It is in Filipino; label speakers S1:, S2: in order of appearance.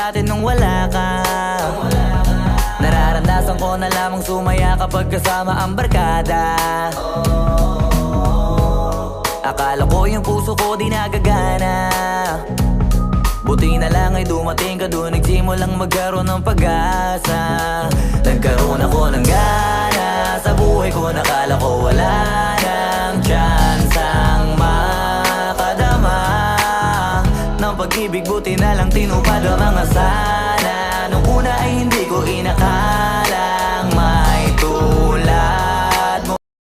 S1: dati nung wala ka. Nararamdasan ko na lamang sumaya kapag kasama ang barkada. Akala ko yung puso ko di nagagana. Buti na lang ay dumating ka doon, nagsimulang magkaroon ng pag-asa. Nagkaroon ako ng gana sa buhay ko, nakala ko wala nang tsansang makadama ng pag-ibig. Buti na lang tinupad ang mga sana. Nung una ay hindi ko inakala